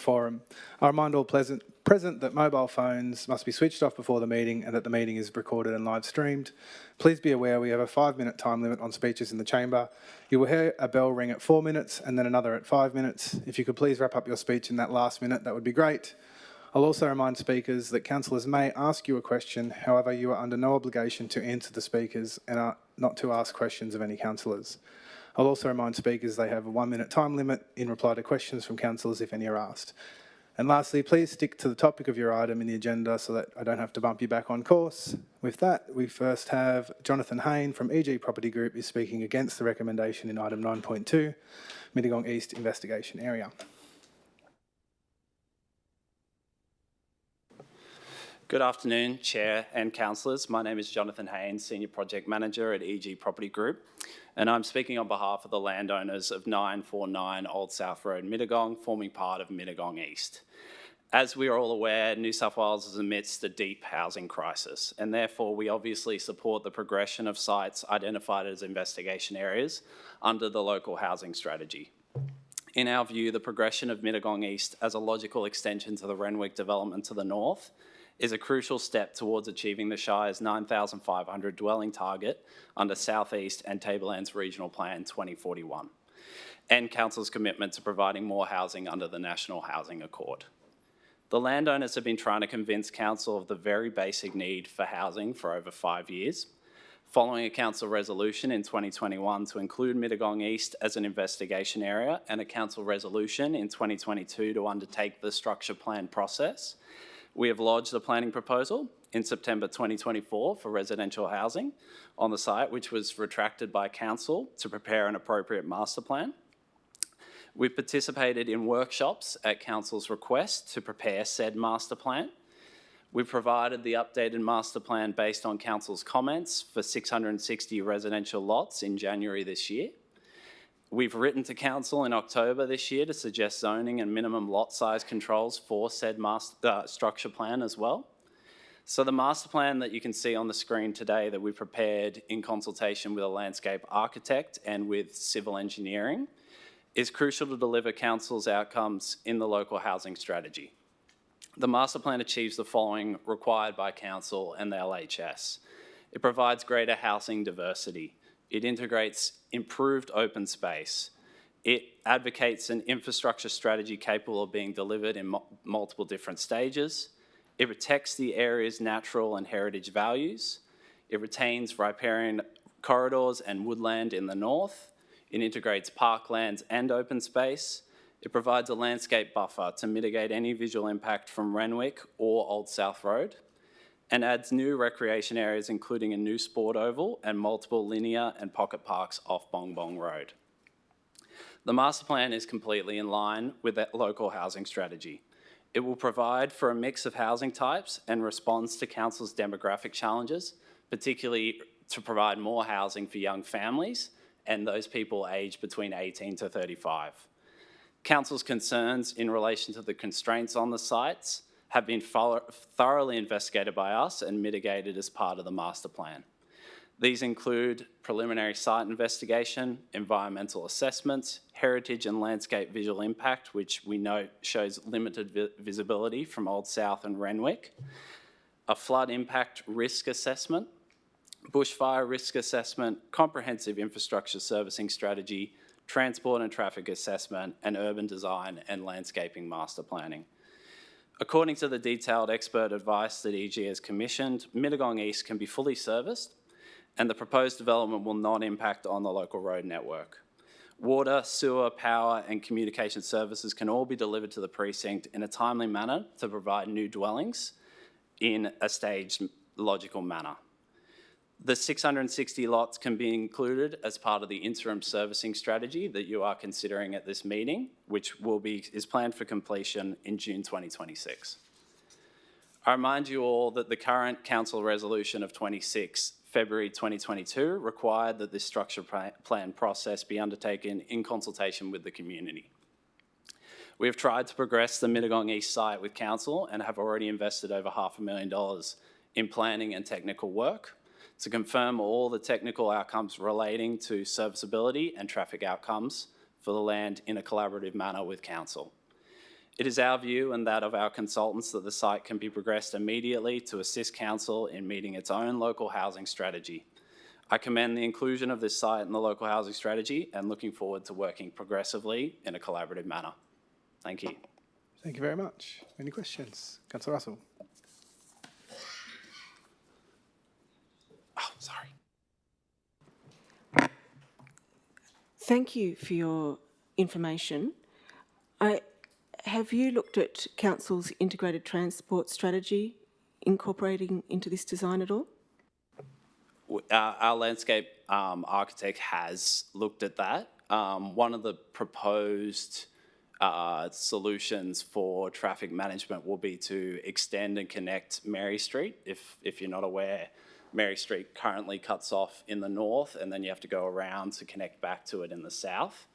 forum. I remind all present that mobile phones must be switched off before the meeting and that the meeting is recorded and live streamed. Please be aware we have a 5-minute time limit on speeches in the chamber. You will hear a bell ring at 4 minutes and then another at 5 minutes. If you could please wrap up your speech in that last minute, that would be great. I'll also remind speakers that councillors may ask you a question, however you are under no obligation to answer the speakers and are not to ask questions of any councillors. I'll also remind speakers they have a 1-minute time limit in reply to questions from councillors if any are asked. And lastly, please stick to the topic of your item in the agenda so that I don't have to bump you back on course. With that, we first have Jonathan Hayne from EG Property Group is speaking against the recommendation in item 9.2, Mittagong East Investigation Area. Good afternoon, Chair and Councillors. My name is Jonathan Hayne, Senior Project Manager at EG Property Group, and I'm speaking on behalf of the landowners of 949 Old South Road, Mittagong, forming part of Mittagong East. As we are all aware, New South Wales is amidst a deep housing crisis, and therefore we obviously support the progression of sites identified as investigation areas under the local housing strategy. In our view, the progression of Mittagong East as a logical extension to the Renwick development to the north is a crucial step towards achieving the Shire's 9,500 dwelling target under South East and Tablelands Regional Plan 2041, and Council's commitment to providing more housing under the National Housing Accord. The landowners have been trying to convince Council of the very basic need for housing for over 5 years. Following a Council resolution in 2021 to include Mittagong East as an investigation area and a Council resolution in 2022 to undertake the structure plan process, we have lodged a planning proposal in September 2024 for residential housing on the site, which was retracted by Council to prepare an appropriate master plan. We've participated in workshops at Council's request to prepare said master plan. We've provided the updated master plan based on Council's comments for 660 residential lots in January this year. We've written to Council in October this year to suggest zoning and minimum lot size controls for said structure plan as well. So the master plan that you can see on the screen today that we prepared in consultation with a landscape architect and with civil engineering is crucial to deliver Council's outcomes in the local housing strategy. The master plan achieves the following required by Council and the LHS. It provides greater housing diversity. It integrates improved open space. It advocates an infrastructure strategy capable of being delivered in multiple different stages. It protects the area's natural and heritage values. It retains riparian corridors and woodland in the north. It integrates parklands and open space. It provides a landscape buffer to mitigate any visual impact from Renwick or Old South Road, and adds new recreation areas including a new sport oval and multiple linear and pocket parks off Bong Bong Road. The master plan is completely in line with that local housing strategy. It will provide for a mix of housing types and responds to Council's demographic challenges, particularly to provide more housing for young families and those people aged between 18 to 35. Council's concerns in relation to the constraints on the sites have been thoroughly investigated by us and mitigated as part of the master plan. These include preliminary site investigation, environmental assessments, heritage and landscape visual impact, which we note shows limited visibility from Old South and Renwick, a flood impact risk assessment, bushfire risk assessment, comprehensive infrastructure servicing strategy, transport and traffic assessment, and urban design and landscaping master planning. According to the detailed expert advice that EG has commissioned, Mittagong East can be fully serviced and the proposed development will not impact on the local road network. Water, sewer, power and communication services can all be delivered to the precinct in a timely manner to provide new dwellings in a staged, logical manner. The 660 lots can be included as part of the interim servicing strategy that you are considering at this meeting, which is planned for completion in June 2026. I remind you all that the current Council resolution of 26 February 2022 required that this structure plan process be undertaken in consultation with the community. We have tried to progress the Mittagong East site with Council and have already invested over $500,000 in planning and technical work to confirm all the technical outcomes relating to serviceability and traffic outcomes for the land in a collaborative manner with Council. It is our view and that of our consultants that the site can be progressed immediately to assist council in meeting its own local housing strategy. I commend the inclusion of this site in the local housing strategy and looking forward to working progressively in a collaborative manner. Thank you. Thank you very much. Any questions? Councillor Russell. Oh, sorry. Thank you for your information. Have you looked at Council's integrated transport strategy incorporating into this design at all? Our landscape architect has looked at that. One of the proposed solutions for traffic management will be to extend and connect Mary Street. If you're not aware, Mary Street currently cuts off in the north and then you have to go around to connect back to it in the south.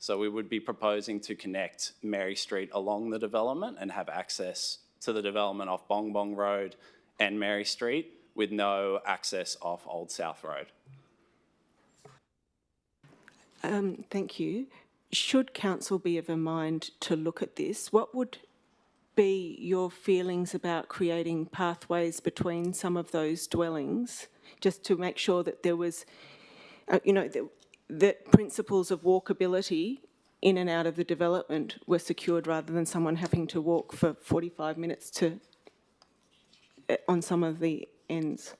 So we would be proposing to connect Mary Street along the development and have access to the development off Bong Bong Road and Mary Street with no access off Old South Road. Thank you. Should Council be of a mind to look at this, what would be your feelings about creating pathways between some of those dwellings, just to make sure that there was, that principles of walkability in and out of the development were secured rather than someone having to walk for 45 minutes on some of the ends?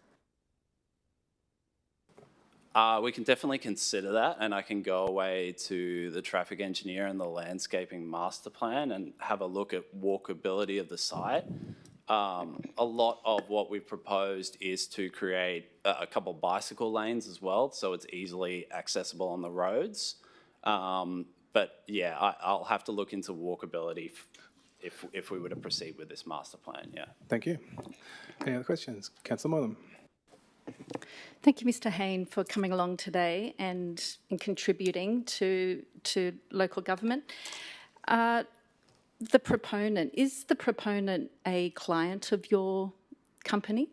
We can definitely consider that, and I can go away to the traffic engineer and the landscaping master plan and have a look at walkability of the site. A lot of what we've proposed is to create a couple bicycle lanes as well, so it's easily accessible on the roads. But yeah, I'll have to look into walkability if we were to proceed with this master plan, yeah. Thank you. Any other questions? Councillor Moylan. Thank you, Mr. Hayne, for coming along today and contributing to local government. Is the proponent a client of your company?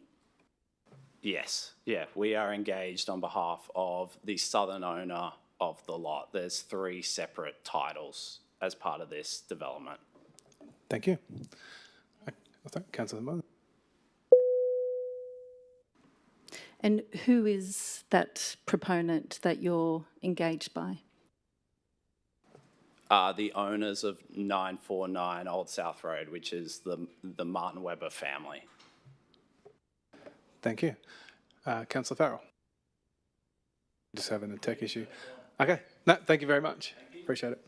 Yes, yeah, we are engaged on behalf of the southern owner of the lot. There's 3 separate titles as part of this development. Thank you. Councillor Moylan. And who is that proponent that you're engaged by? The owners of 949 Old South Road, which is the Martin Webber family. Thank you. Councillor Farrell. Just having a tech issue. Okay, no, thank you very much. Appreciate it.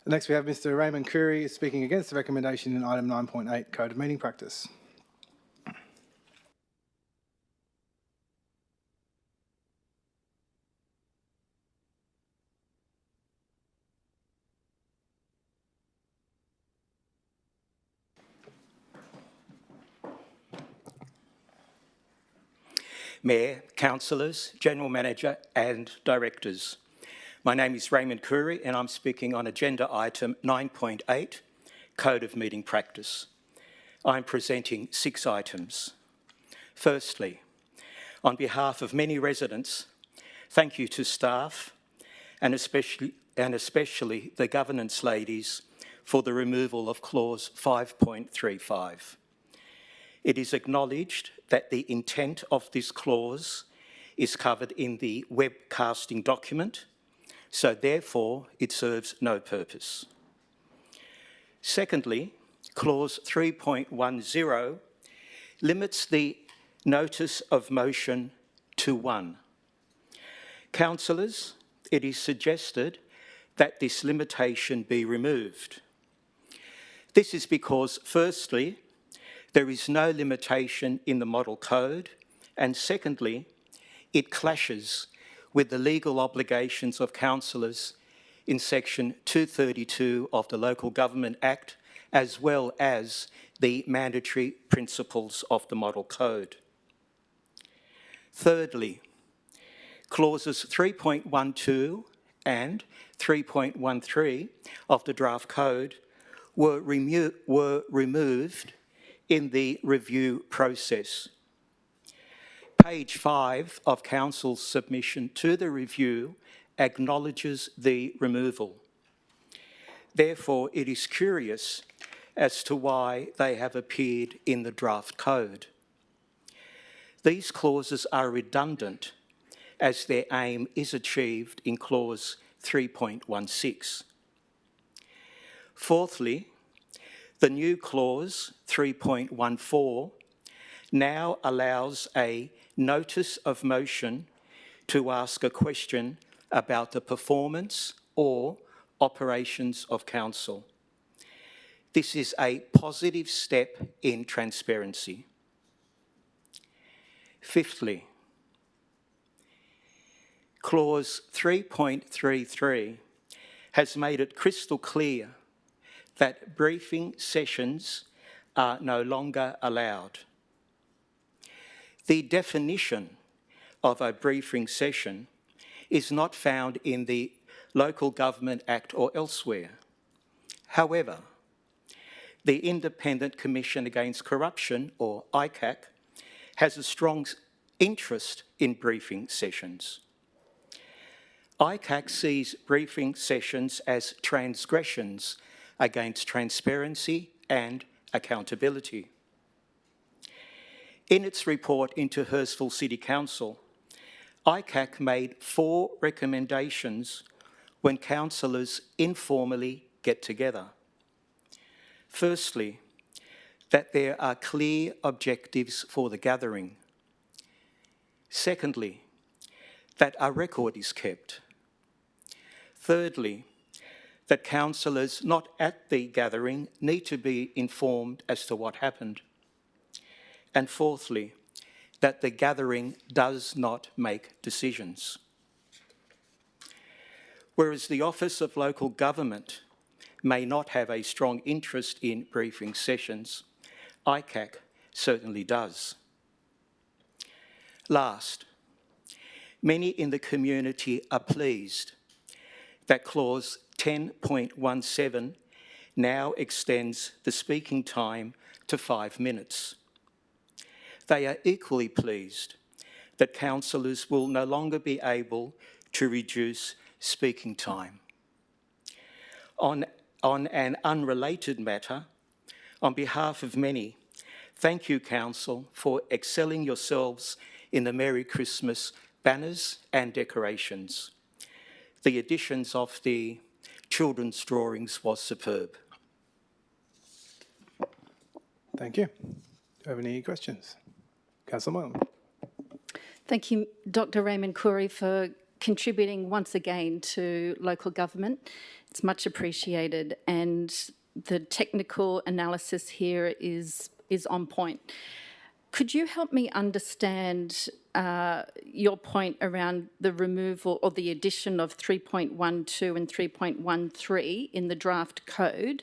Next we have Mr. Raymond Curry speaking against the recommendation in item 9.8, Code of Meeting Practice. Mayor, councillors, General Manager and Directors. My name is Raymond Curry and I'm speaking on agenda item 9.8, Code of Meeting Practice. I'm presenting 6 items. Firstly, on behalf of many residents, thank you to staff and especially the governance ladies for the removal of clause 5.35. It is acknowledged that the intent of this clause is covered in the webcasting document, so therefore it serves no purpose. Secondly, clause 3.10 limits the notice of motion to 1. Councillors, it is suggested that this limitation be removed. This is because, firstly, there is no limitation in the model code, and secondly, it clashes with the legal obligations of councillors in section 232 of the Local Government Act, as well as the mandatory principles of the model code. Thirdly, clauses 3.12 and 3.13 of the draft code were removed in the review process. Page 5 of Council's submission to the review acknowledges the removal. Therefore, it is curious as to why they have appeared in the draft code. These clauses are redundant as their aim is achieved in clause 3.16. Fourthly, the new clause 3.14 now allows a notice of motion to ask a question about the performance or operations of council. This is a positive step in transparency. Fifthly, clause 3.33 has made it crystal clear that briefing sessions are no longer allowed. The definition of a briefing session is not found in the Local Government Act or elsewhere. However, the Independent Commission Against Corruption, or ICAC, has a strong interest in briefing sessions. ICAC sees briefing sessions as transgressions against transparency and accountability. In its report into Hurstville City Council, ICAC made 4 recommendations when councillors informally get together. Firstly, that there are clear objectives for the gathering. Secondly, that a record is kept. Thirdly, that councillors not at the gathering need to be informed as to what happened. And fourthly, that the gathering does not make decisions. Whereas the Office of Local Government may not have a strong interest in briefing sessions, ICAC certainly does. Last, many in the community are pleased that clause 10.17 now extends the speaking time to 5 minutes. They are equally pleased that councillors will no longer be able to reduce speaking time. On an unrelated matter, on behalf of many, thank you, Council, for excelling yourselves in the Merry Christmas banners and decorations. The additions of the children's drawings was superb. Thank you. Do you have any questions? Councillor Moylan. Thank you, Dr. Raymond Khoury, for contributing once again to local government. It's much appreciated, and the technical analysis here is on point. Could you help me understand your point around the removal or the addition of 3.12 and 3.13 in the draft code,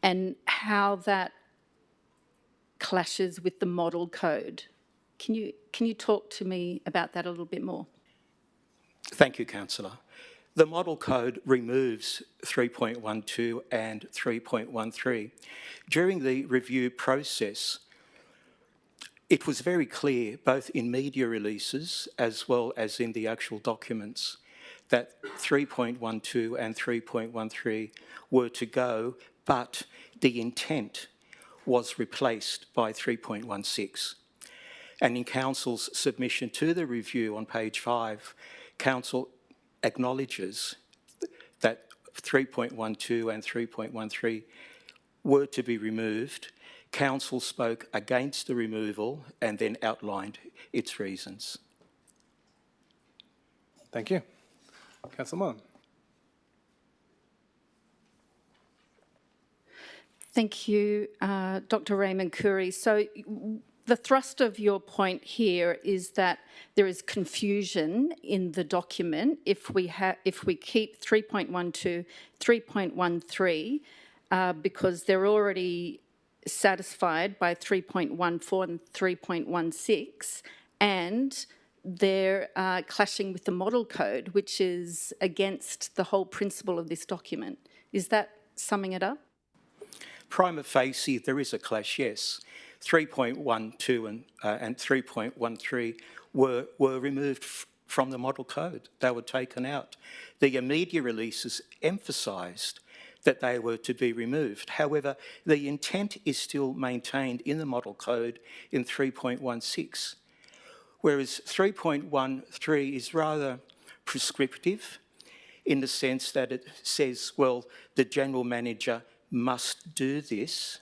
and how that clashes with the model code? Can you talk to me about that a little bit more? Thank you, Councillor. The model code removes 3.12 and 3.13. During the review process, it was very clear, both in media releases as well as in the actual documents, that 3.12 and 3.13 were to go, but the intent was replaced by 3.16. And in Council's submission to the review on page 5, Council acknowledges that 3.12 and 3.13 were to be removed. Council spoke against the removal and then outlined its reasons. Thank you. Councillor Moylan. Thank you, Dr. Raymond Khoury. So the thrust of your point here is that there is confusion in the document if we keep 3.12, 3.13, because they're already satisfied by 3.14 and 3.16, and they're clashing with the model code, which is against the whole principle of this document. Is that summing it up? Prima facie, there is a clash, yes. 3.12 and 3.13 were removed from the model code. They were taken out. The media releases emphasised that they were to be removed. However, the intent is still maintained in the model code in 3.16, whereas 3.13 is rather prescriptive in the sense that it says, well, the general manager must do this.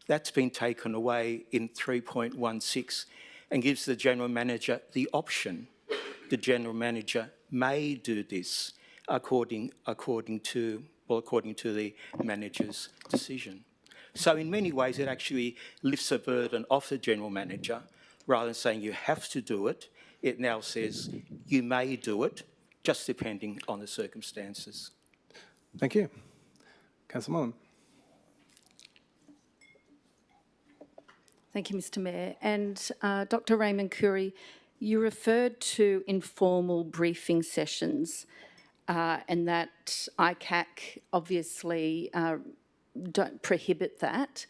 That's been taken away in 3.16 and gives the general manager the option. The general manager may do this according to the manager's decision. So in many ways, it actually lifts a burden off the general manager. Rather than saying you have to do it, it now says you may do it, just depending on the circumstances. Thank you. Councillor Mollin. Thank you, Mr Mayor. And Dr Raymond Curry, you referred to informal briefing sessions and that ICAC obviously don't prohibit that.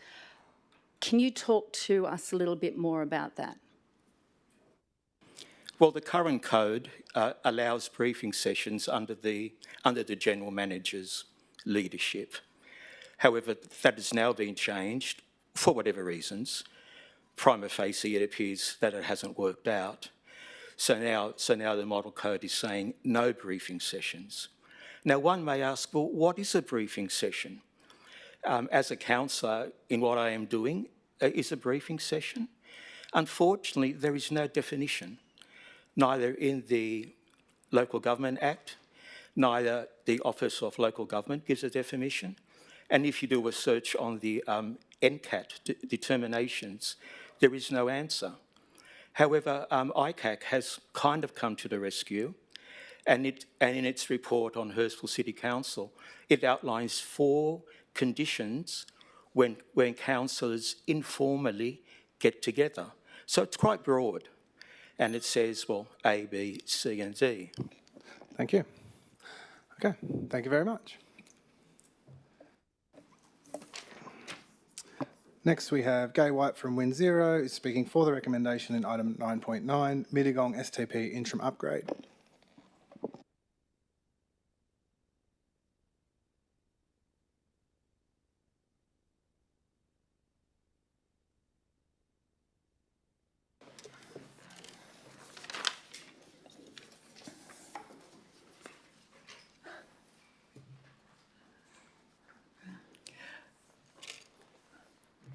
Can you talk to us a little bit more about that? Well, the current code allows briefing sessions under the general manager's leadership. However, that has now been changed for whatever reasons. Prima facie, it appears that it hasn't worked out. So now the model code is saying no briefing sessions. Now, one may ask, well, what is a briefing session? As a councillor, in what I am doing, is a briefing session? Unfortunately, there is no definition, neither in the Local Government Act, neither the Office of Local Government gives a definition. And if you do a search on the NCAT determinations, there is no answer. However, ICAC has kind of come to the rescue, and in its report on Hurstville City Council, it outlines 4 conditions when councillors informally get together. So it's quite broad, and it says, well, A, B, C and D. Thank you. Okay, thank you very much. Next, we have Gai White from Win Zero, is speaking for the recommendation in item 9.9, Mittagong STP interim upgrade.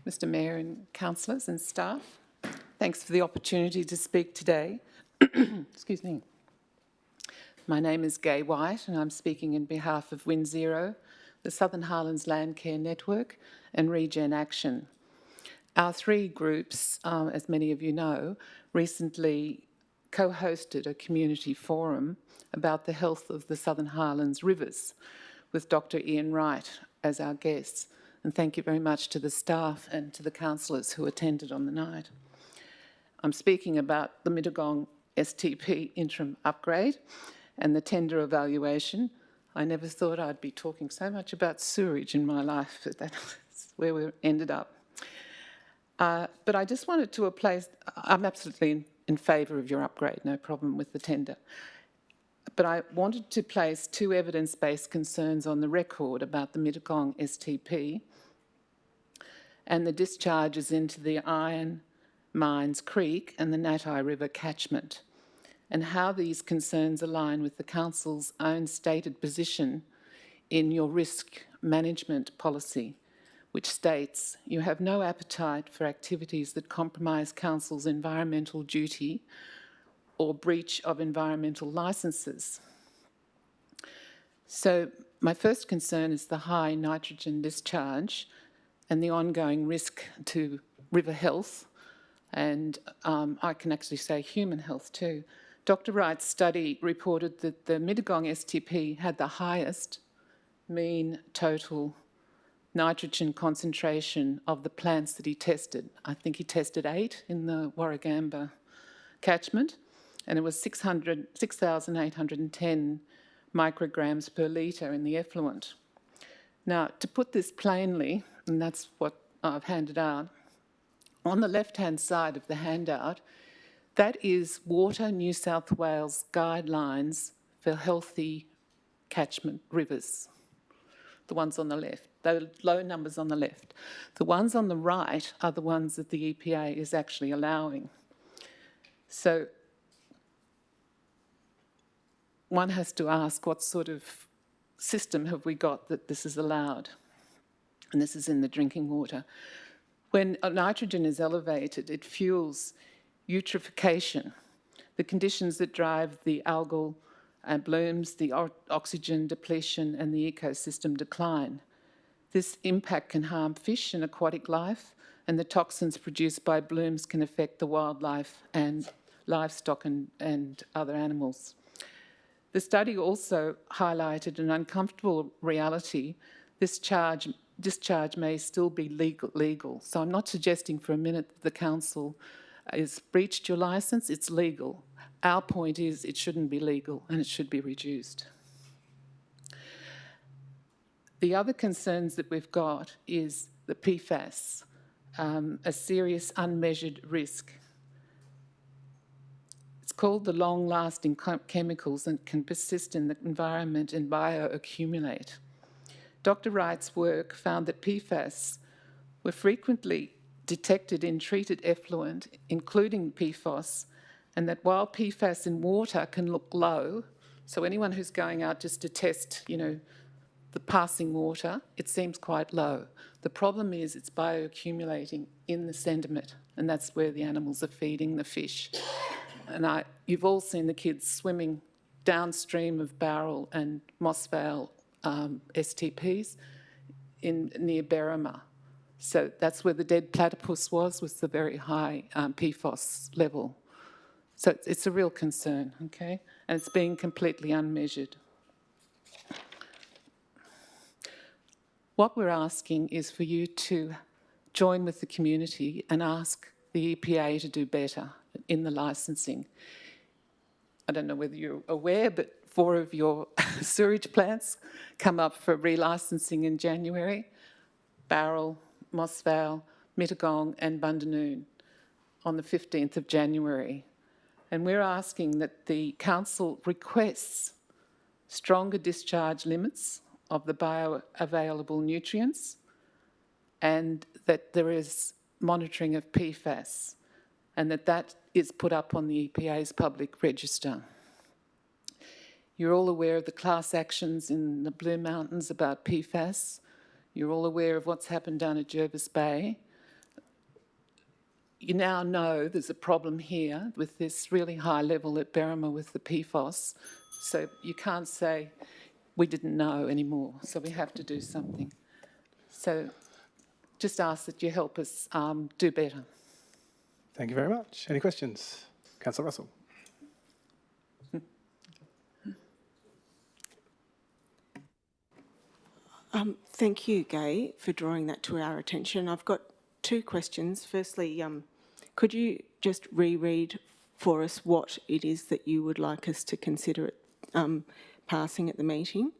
Mr Mayor and councillors and staff, thanks for the opportunity to speak today. Excuse me. My name is Gai White and I'm speaking in behalf of Win Zero, the Southern Highlands Land Care Network and Regen Action. Our 3 groups, as many of you know, recently co-hosted a community forum about the health of the Southern Highlands rivers with Dr Ian Wright as our guests. And thank you very much to the staff and to the councillors who attended on the night. I'm speaking about the Mittagong STP interim upgrade and the tender evaluation. I never thought I'd be talking so much about sewerage in my life, but that's where we ended up. But I just wanted to place, I'm absolutely in favour of your upgrade, no problem with the tender. But I wanted to place 2 evidence-based concerns on the record about the Mittagong STP and the discharges into the Iron Mines Creek and the Natai River catchment, and how these concerns align with the Council's own stated position in your risk management policy, which states you have no appetite for activities that compromise Council's environmental duty or breach of environmental licences. So my first concern is the high nitrogen discharge and the ongoing risk to river health, and I can actually say human health too. Dr Wright's study reported that the Mittagong STP had the highest mean total nitrogen concentration of the plants that he tested. I think he tested 8 in the Warragamba catchment, and it was 6,810 micrograms per litre in the effluent. Now, to put this plainly, and that's what I've handed out, on the left-hand side of the handout, that is Water New South Wales guidelines for healthy catchment rivers. the ones on the left, the low numbers on the left. The ones on the right are the ones that the EPA is actually allowing. So one has to ask, what sort of system have we got that this is allowed? And this is in the drinking water. When nitrogen is elevated, it fuels eutrophication, the conditions that drive the algal blooms, the oxygen depletion, and the ecosystem decline. This impact can harm fish and aquatic life, and the toxins produced by blooms can affect the wildlife and livestock and other animals. The study also highlighted an uncomfortable reality. This discharge may still be legal. So I'm not suggesting for a minute that the council has breached your licence. It's legal. Our point is it shouldn't be legal and it should be reduced. The other concerns that we've got is the PFAS, a serious unmeasured risk. It's called the long-lasting chemicals and can persist in the environment and bioaccumulate. Dr. Wright's work found that PFAS were frequently detected in treated effluent, including PFOS, and that while PFAS in water can look low, so anyone who's going out just to test, the passing water, it seems quite low. The problem is it's bioaccumulating in the sediment, and that's where the animals are feeding the fish. And you've all seen the kids swimming downstream of Bowral and Moss Vale STPs near Berrima. So that's where the dead platypus was the very high PFOS level. So it's a real concern, okay? And it's being completely unmeasured. What we're asking is for you to join with the community and ask the EPA to do better in the licensing. I don't know whether you're aware, but 4 of your sewage plants come up for relicensing in January: Bowral, Moss Vale, Mittagong and Bundanoon on the 15th of January. And we're asking that the council requests stronger discharge limits of the bioavailable nutrients and that there is monitoring of PFAS and that is put up on the EPA's public register. You're all aware of the class actions in the Blue Mountains about PFAS. You're all aware of what's happened down at Jervis Bay. You now know there's a problem here with this really high level at Berrima with the PFOS. So you can't say we didn't know anymore. So we have to do something. So just ask that you help us do better. Thank you very much. Any questions? Councillor Russell. Thank you, Gay, for drawing that to our attention. I've got 2 questions. Firstly, could you just reread for us what it is that you would like us to consider passing at the meeting?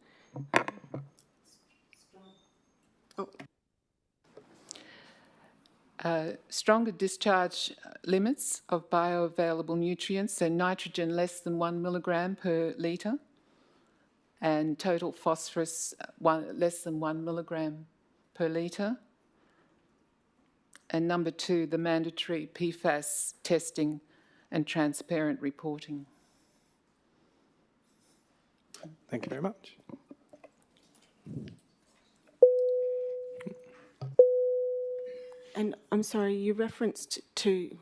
Stronger discharge limits of bioavailable nutrients, so nitrogen less than 1 milligram per litre, and total phosphorus less than 1 milligram per litre. And number 2, the mandatory PFAS testing and transparent reporting. Thank you very much. And I'm sorry, you referenced to,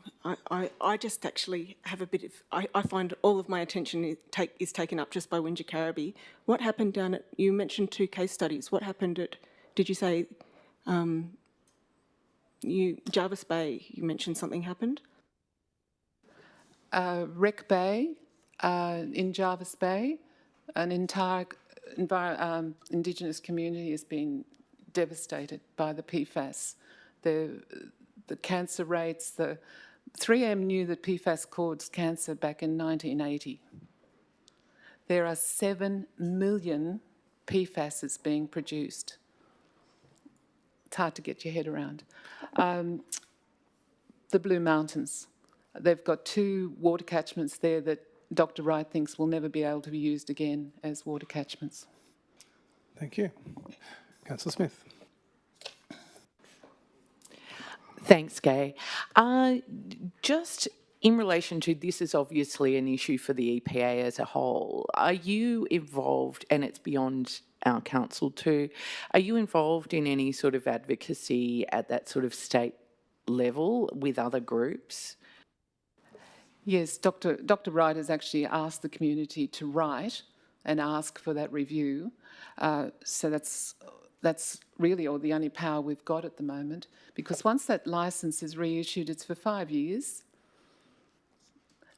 I just actually have a bit of, I find all of my attention is taken up just by Wingecarribee. What happened down at, you mentioned 2 case studies. What happened at, did you say, Jervis Bay, you mentioned something happened? Wreck Bay, in Jervis Bay, an entire Indigenous community has been devastated by the PFAS. The cancer rates, the 3M knew that PFAS caused cancer back in 1980. There are 7 million PFASs being produced. It's hard to get your head around. The Blue Mountains, they've got 2 water catchments there that Dr. Wright thinks will never be able to be used again as water catchments. Thank you. Councillor Smith. Thanks, Gay. Just in relation to this is obviously an issue for the EPA as a whole. Are you involved, and it's beyond our council too, are you involved in any sort of advocacy at that sort of state level with other groups? Yes, Dr. Wright has actually asked the community to write and ask for that review. So that's really all the only power we've got at the moment, because once that licence is reissued, it's for 5 years.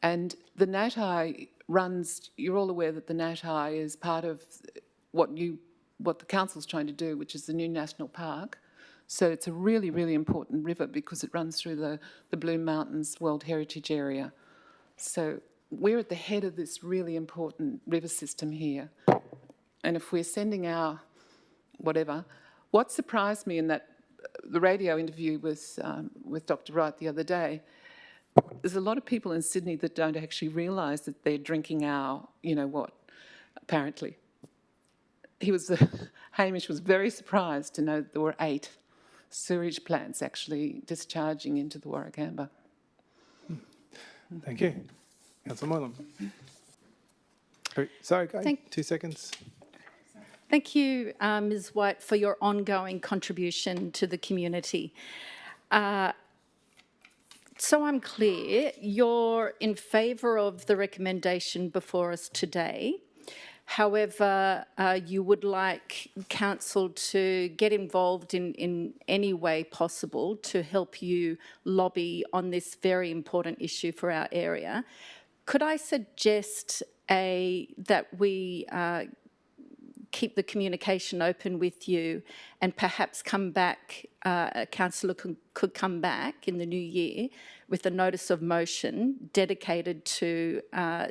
And the NatHi runs, you're all aware that the NatHi is part of what the council's trying to do, which is the new national park. So it's a really, really important river because it runs through the Blue Mountains World Heritage Area. So we're at the head of this really important river system here. And if we're sending our whatever, what surprised me in the radio interview with Dr. Wright the other day, there's a lot of people in Sydney that don't actually realise that they're drinking our, you know what, apparently. Hamish was very surprised to know that there were 8 sewage plants actually discharging into the Warragamba. Thank you. Councillor Moylan. Sorry, Gay, 2 seconds. Thank you, Ms White, for your ongoing contribution to the community. So I'm clear, you're in favour of the recommendation before us today. However, you would like council to get involved in any way possible to help you lobby on this very important issue for our area. Could I suggest that we keep the communication open with you and perhaps come back, a councillor could come back in the new year with a notice of motion dedicated to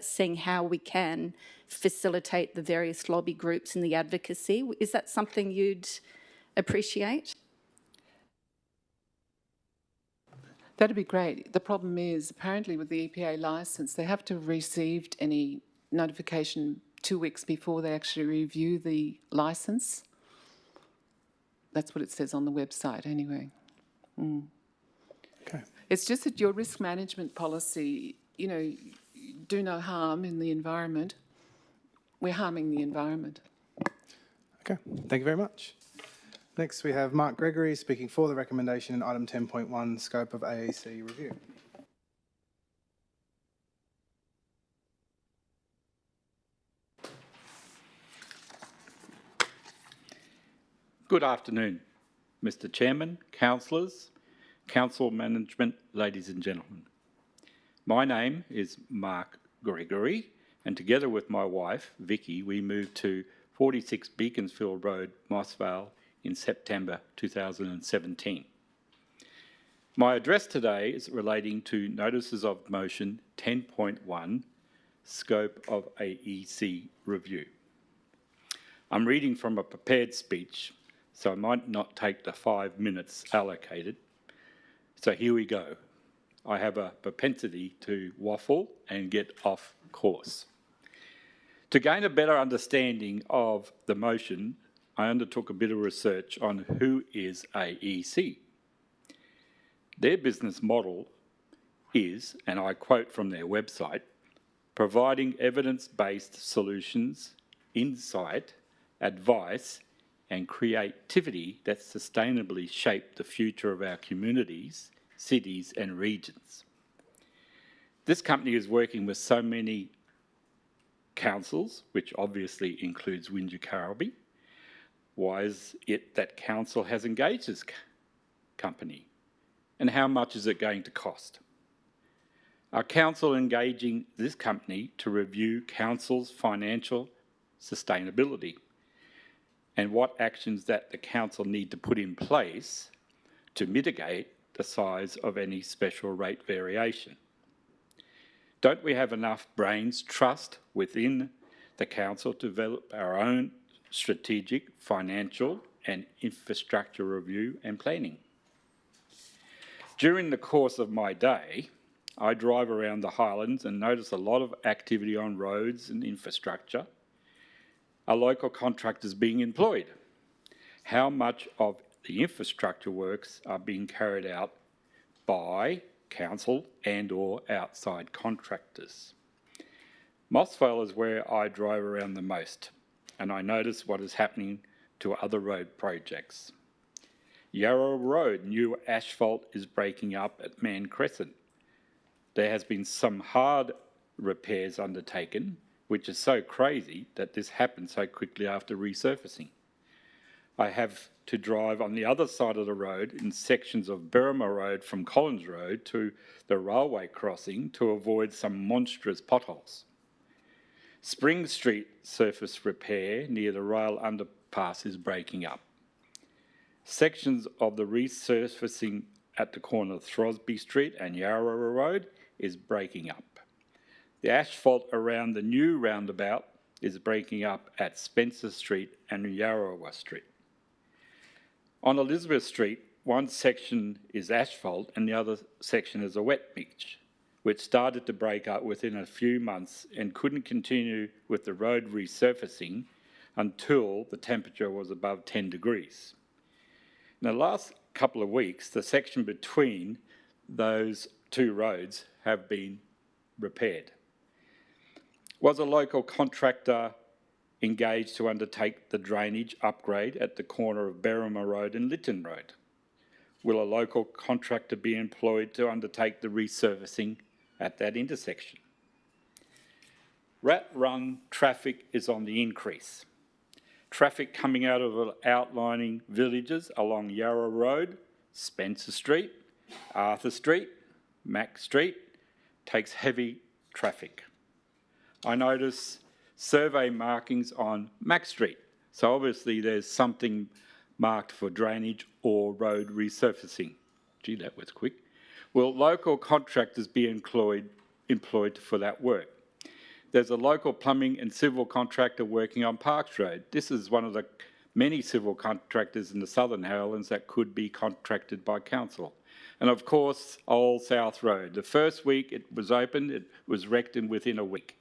seeing how we can facilitate the various lobby groups in the advocacy. Is that something you'd appreciate? That'd be great. The problem is, apparently with the EPA licence, they have to have received any notification 2 weeks before they actually review the licence. That's what it says on the website anyway. Okay. It's just that your risk management policy, you know, do no harm in the environment. We're harming the environment. Okay, thank you very much. Next, we have Mark Gregory speaking for the recommendation in item 10.1, scope of AEC review. Good afternoon, Mr. Chairman, councillors, council management, ladies and gentlemen. My name is Mark Gregory, and together with my wife, Vicky, we moved to 46 Beaconsfield Road, Mossvale, in September 2017. My address today is relating to Notices of Motion 10.1, Scope of AEC Review. I'm reading from a prepared speech, so I might not take the 5 minutes allocated. So here we go. I have a propensity to waffle and get off course. To gain a better understanding of the motion, I undertook a bit of research on who is AEC. Their business model is, and I quote from their website, providing evidence-based solutions, insight, advice, and creativity that sustainably shape the future of our communities, cities, and regions. This company is working with so many councils, which obviously includes Wingecarribee. Why is it that council has engaged this company? And how much is it going to cost? Are council engaging this company to review council's financial sustainability? And what actions that the council need to put in place to mitigate the size of any special rate variation? Don't we have enough brains trust within the council to develop our own strategic, financial and infrastructure review and planning? During the course of my day, I drive around the Highlands and notice a lot of activity on roads and infrastructure. Are local contractors being employed? how much of the infrastructure works are being carried out by council and/or outside contractors. Mossvale is where I drive around the most, and I notice what is happening to other road projects. Yarra Road, new asphalt is breaking up at Man Crescent. There has been some hard repairs undertaken, which is so crazy that this happened so quickly after resurfacing. I have to drive on the other side of the road in sections of Berrima Road from Collins Road to the railway crossing to avoid some monstrous potholes. Spring Street surface repair near the rail underpass is breaking up. Sections of the resurfacing at the corner of Throsby Street and Yarra Road is breaking up. The asphalt around the new roundabout is breaking up at Spencer Street and Yarrawa Street. On Elizabeth Street, one section is asphalt and the other section is a wet mix, which started to break up within a few months and couldn't continue with the road resurfacing until the temperature was above 10 degrees. In the last couple of weeks, the section between those two roads have been repaired. Was a local contractor engaged to undertake the drainage upgrade at the corner of Berrima Road and Lytton Road? Will a local contractor be employed to undertake the resurfacing at that intersection? Rat Run traffic is on the increase. Traffic coming out of outlining villages along Yarra Road, Spencer Street, Arthur Street, Mac Street takes heavy traffic. I notice survey markings on Mac Street, so obviously there's something marked for drainage or road resurfacing. Gee, that was quick. Will local contractors be employed for that work? There's a local plumbing and civil contractor working on Parks Road. This is one of the many civil contractors in the Southern Highlands that could be contracted by council. And of course, Old South Road. The first week it was opened, it was wrecked within a week.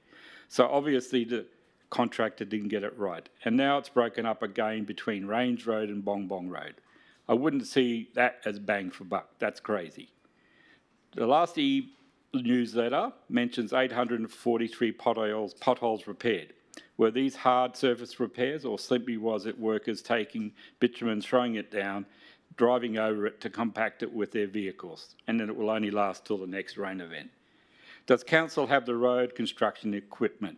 So obviously the contractor didn't get it right. And now it's broken up again between Range Road and Bong Bong Road. I wouldn't see that as bang for buck. That's crazy. The last newsletter mentions 843 potholes repaired. Were these hard surface repairs or simply was it workers taking bitumen, throwing it down, driving over it to compact it with their vehicles, and then it will only last till the next rain event? Does council have the road construction equipment?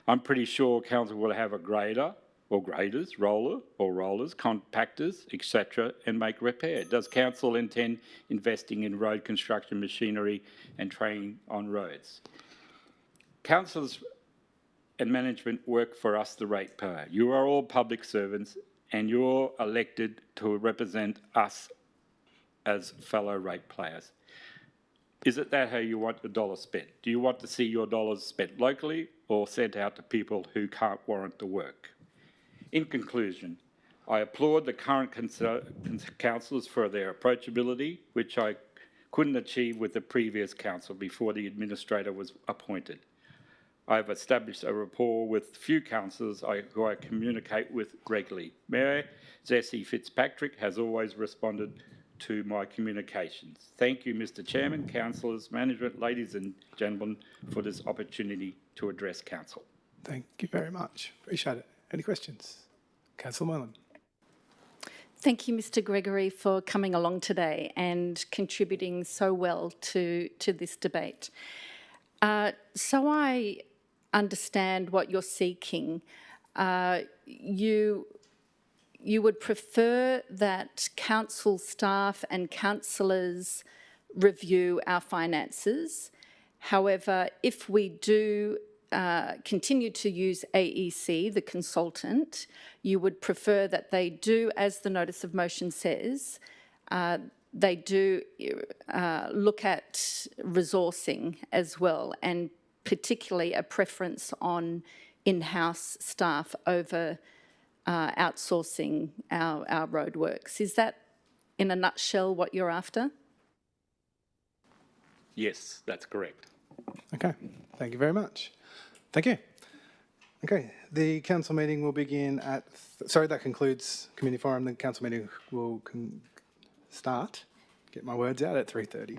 I'm pretty sure council will have a grader or graders, rollers, compactors, etc., and make repair. Does council intend investing in road construction machinery and training on roads? Councillors and management work for us, the ratepayer. You are all public servants and you're elected to represent us as fellow ratepayers. Is it that how you want your dollars spent? Do you want to see your dollars spent locally or sent out to people who can't warrant the work? In conclusion, I applaud the current councillors for their approachability, which I couldn't achieve with the previous council before the administrator was appointed. I have established a rapport with few councillors who I communicate with regularly. Mayor Jessie Fitzpatrick has always responded to my communications. Thank you, Mr. Chairman, councillors, management, ladies and gentlemen, for this opportunity to address council. Thank you very much. Appreciate it. Any questions? Councillor Moylan. Thank you, Mr. Gregory, for coming along today and contributing so well to this debate. So I understand what you're seeking. You would prefer that council staff and councillors review our finances. However, if we do continue to use AEC, the consultant, you would prefer that they do, as the notice of motion says, they do look at resourcing as well, and particularly a preference on in-house staff over outsourcing our roadworks. Is that, in a nutshell, what you're after? Yes, that's correct. Okay, thank you very much. Thank you. Okay, the council meeting will begin at, sorry, that concludes community forum. The council meeting will start, get my words out, at 3:30.